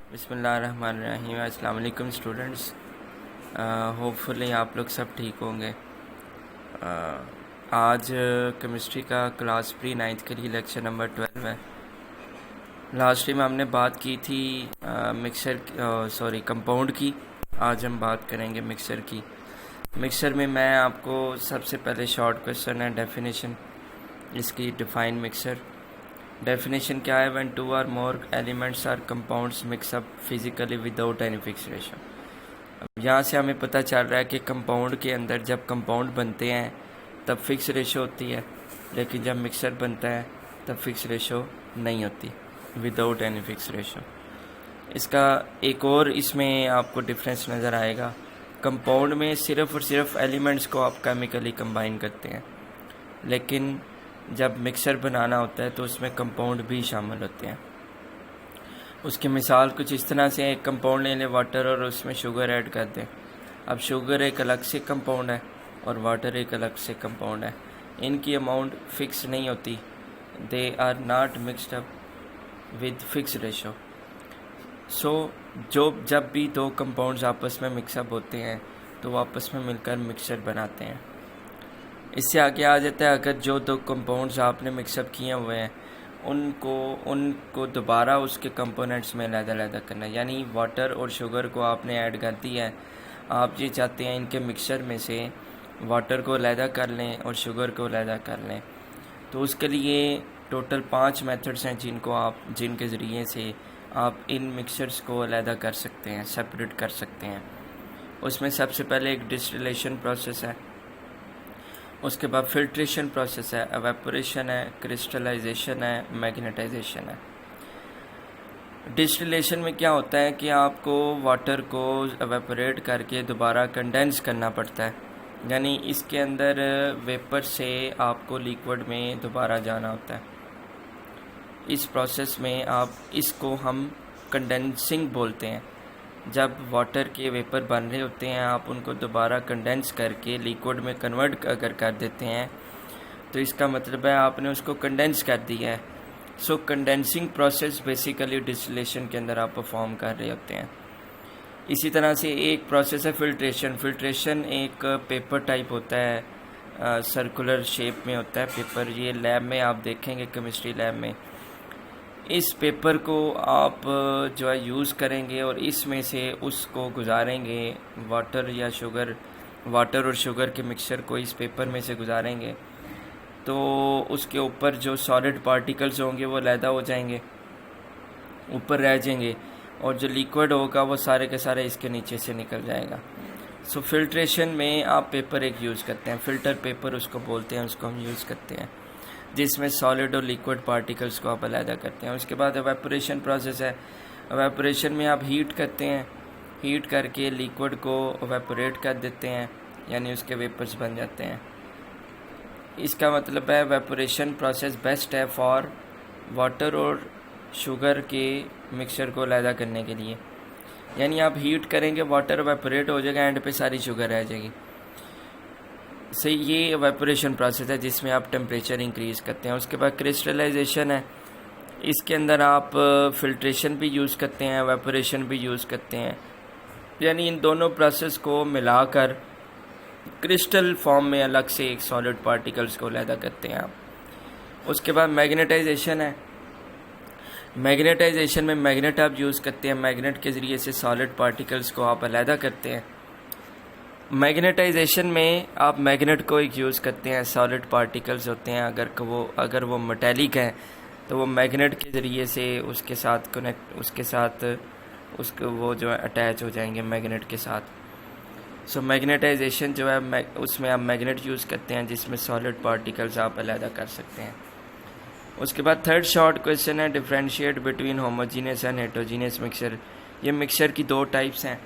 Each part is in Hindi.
बिस्मिल्लाहिर्रहमानिर्रहीम। अस्सलाम वालेकुम स्टूडेंट्स। होपफुली आप लोग सब ठीक होंगे। आज केमिस्ट्री का क्लास प्री 9th के लिए लेक्चर नंबर 12 है। लास्ट टाइम हमने बात की थी कंपाउंड की। आज हम बात करेंगे मिक्सर की। मिक्सर में मैं आपको सबसे पहले शॉर्ट क्वेश्चन है डेफिनेशन इसकी। Define mixer. डेफिनेशन क्या है? When 2 or more elements are compounds mix up physically without any fixed ratio। अब यहाँ से हमें पता चल रहा है कि कंपाउंड के अंदर जब कंपाउंड बनते हैं तब फिक्स रेशो होती है, लेकिन जब मिक्सर बनता है तब फिक्स रेशो नहीं होती, विदाउट एनी फिक्स रेशो। इसका एक और इसमें आपको डिफरेंस नज़र आएगा। कंपाउंड में सिर्फ और सिर्फ एलिमेंट्स को आप केमिकली कंबाइन करते हैं, लेकिन जब मिक्सर बनाना होता है तो उसमें कंपाउंड भी शामिल होते हैं। उसकी मिसाल कुछ इस तरह से, एक कंपाउंड ले लें वाटर और उसमें शुगर ऐड कर दें। अब शुगर एक अलग से कंपाउंड है और वाटर एक अलग से कंपाउंड है। इनकी अमाउंट फिक्स नहीं होती, they are not mixed up with fix ratio. So जब भी दो कंपाउंड्स आपस में मिक्सअप होते हैं तो वो आपस में मिलकर मिक्सचर बनाते हैं। इससे आगे आ जाता है, अगर जो दो कंपाउंड्स आपने मिक्सअप किए हुए हैं उनको दोबारा उसके कंपोनेंट्स में अलग-अलग करना है। यानी वाटर और शुगर को आपने ऐड कर दिया है, आप ये चाहते हैं इनके मिक्सचर में से वाटर को अलग कर लें और शुगर को अलग कर लें। तो उसके लिए टोटल 5 मेथड्स हैं जिनके ज़रिए से आप इन मिक्सचर्स को अलग कर सकते हैं, सेपरेट कर सकते हैं। उसमें सबसे पहले एक डिस्टिलेशन प्रोसेस है, उसके बाद फिल्ट्रेशन प्रोसेस है, एवेपोरेशन है, क्रिस्टलाइजेशन है, मैग्नेटाइजेशन है। डिस्टिलेशन में क्या होता है कि आपको वाटर को एवेपोरेट करके दोबारा कंडेंस करना पड़ता है, यानी इसके अंदर वेपर से आपको लिक्विड में दोबारा जाना होता है। इस प्रोसेस में इसको हम कंडेंसिंग बोलते हैं। जब वाटर के वेपर बन रहे होते हैं, आप उनको दोबारा कंडेंस करके लिक्विड में कन्वर्ट अगर कर देते हैं तो इसका मतलब है आपने उसको कंडेंस कर दिया है। सो कंडेंसिंग प्रोसेस बेसिकली डिस्टिलेशन के अंदर आप परफॉर्म कर रहे होते हैं। इसी तरह से एक प्रोसेस है फिल्ट्रेशन। फिल्ट्रेशन एक पेपर टाइप होता है, सर्कुलर शेप में होता है पेपर। ये लैब में आप देखेंगे, केमिस्ट्री लैब में। इस पेपर को आप जो है यूज़ करेंगे और इसमें से उसको गुजारेंगे, वाटर और शुगर के मिक्सचर को इस पेपर में से गुजारेंगे तो उसके ऊपर जो सॉलिड पार्टिकल्स होंगे वो अलहदा हो जाएंगे, ऊपर रह जाएंगे, और जो लिक्विड होगा वो सारे के सारे इसके नीचे से निकल जाएगा। सो फिल्ट्रेशन में आप पेपर एक यूज़ करते हैं, फ़िल्टर पेपर उसको बोलते हैं, उसको हम यूज़ करते हैं, जिसमें सॉलिड और लिक्विड पार्टिकल्स को आप अलग करते हैं। उसके बाद एवेपोरेशन प्रोसेस है। एवेपोरेशन में आप हीट करते हैं, हीट करके लिक्विड को एवेपोरेट कर देते हैं, यानी उसके वेपर्स बन जाते हैं। इसका मतलब है एवेपोरेशन प्रोसेस बेस्ट है फॉर वाटर और शुगर के मिक्सचर को अलग करने के लिए। यानी आप हीट करेंगे, वाटर एवेपोरेट हो जाएगा, एंड पे सारी शुगर रह जाएगी। से ये एवेपोरेशन प्रोसेस है जिसमें आप टेम्परेचर इंक्रीज़ करते हैं। उसके बाद क्रिस्टलाइजेशन है। इसके अंदर आप फिल्ट्रेशन भी यूज़ करते हैं, एवेपोरेशन भी यूज़ करते हैं, यानी इन दोनों प्रोसेस को मिलाकर क्रिस्टल फॉर्म में अलग से एक सॉलिड पार्टिकल्स को अलग करते हैं आप। उसके बाद मैग्नेटाइजेशन है। मैग्नेटाइजेशन में मैग्नेट आप यूज़ करते हैं, मैग्नेट के ज़रिए से सॉलिड पार्टिकल्स को आप अलग करते हैं। मैग्नेटाइजेशन में आप मैग्नेट को एक यूज़ करते हैं, सॉलिड पार्टिकल्स होते हैं, अगर वो मेटेलिक है तो वो मैग्नेट के ज़रिए से उसके साथ उसको वो जो है अटैच हो जाएंगे मैग्नेट के साथ। सो मैग्नेटाइजेशन जो है उसमें आप मैग्नेट यूज़ करते हैं जिसमें सॉलिड पार्टिकल्स आप अलग कर सकते हैं। उसके बाद थर्ड शॉर्ट क्वेश्चन है, differentiate between homogeneous and heterogeneous mixture. ये मिक्सचर की 2 टाइप्स हैं।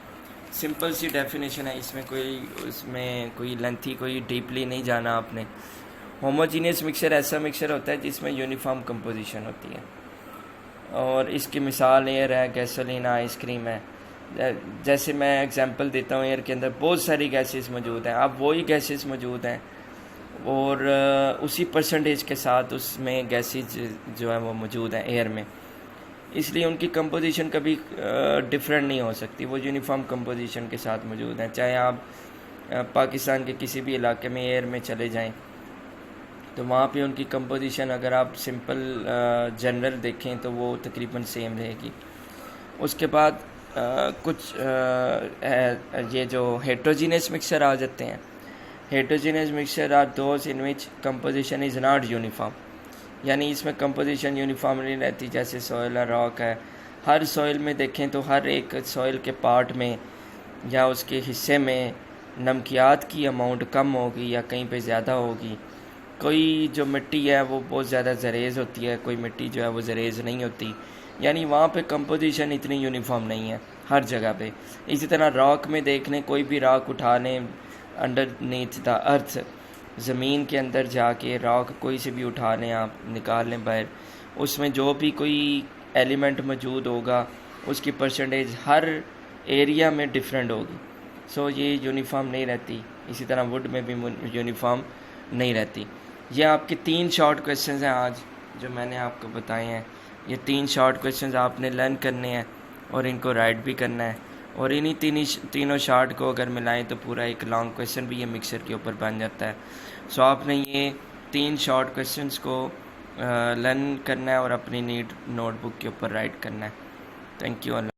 सिंपल सी डेफिनेशन है, उसमें कोई लेंथी, कोई डीपली नहीं जाना आपने। होमोजीनियस मिक्सचर ऐसा मिक्सचर होता है जिसमें यूनिफॉर्म कंपोजिशन होती है, और इसकी मिसाल एयर है, गैसोलीन, आइसक्रीम है। जैसे मैं एग्जांपल देता हूँ, एयर के अंदर बहुत सारी गैसेस मौजूद हैं, अब वही गैसेस मौजूद हैं और उसी परसेंटेज के साथ उसमें गैसेज जो है वो मौजूद हैं एयर में। इसलिए उनकी कंपोजिशन कभी डिफरेंट नहीं हो सकती, वो यूनिफॉर्म कंपोजिशन के साथ मौजूद हैं। चाहे आप पाकिस्तान के किसी भी इलाके में एयर में चले जाएं तो वहाँ पे उनकी कंपोजिशन अगर आप सिंपल जनरल देखें तो वो तकरीबन सेम रहेगी। उसके बाद कुछ ये जो हेट्रोजीनियस मिक्सचर आ जाते हैं, heterogeneous mixture are those in which composition is not uniform, यानी इसमें कंपोजिशन यूनिफॉर्म नहीं रहती। जैसे सॉइल और रॉक है, हर सॉइल में देखें तो हर एक सॉइल के पार्ट में या उसके हिस्से में नमकियात की अमाउंट कम होगी या कहीं पे ज़्यादा होगी। कोई जो मिट्टी है वो बहुत ज़्यादा ज़रेज़ होती है, कोई मिट्टी जो है वो ज़रेज़ नहीं होती, यानी वहाँ पे कंपोजिशन इतनी यूनिफॉर्म नहीं है हर जगह पे। इसी तरह रॉक में देख लें, कोई भी रॉक उठा लें अंडर नीथ द अर्थ, ज़मीन के अंदर जाके रॉक कोई से भी उठा लें, आप निकाल लें बाहर, उसमें जो भी कोई एलिमेंट मौजूद होगा उसकी परसेंटेज हर एरिया में डिफरेंट होगी। सो ये यूनिफॉर्म नहीं रहती। इसी तरह वुड में भी यूनिफॉर्म नहीं रहती। ये आपके 3 शॉर्ट क्वेश्चंस हैं आज जो मैंने आपको बताए हैं। ये 3 शॉर्ट क्वेश्चंस आपने लर्न करने हैं और इनको राइट भी करना है, और इन्हीं तीनों शॉर्ट को अगर मिलाएं तो पूरा एक लॉन्ग क्वेश्चन भी ये मिक्सर के ऊपर बन जाता है। सो आपने ये 3 शॉर्ट क्वेश्चंस को लर्न करना है और अपनी नीट नोटबुक के ऊपर राइट करना है। Thank you.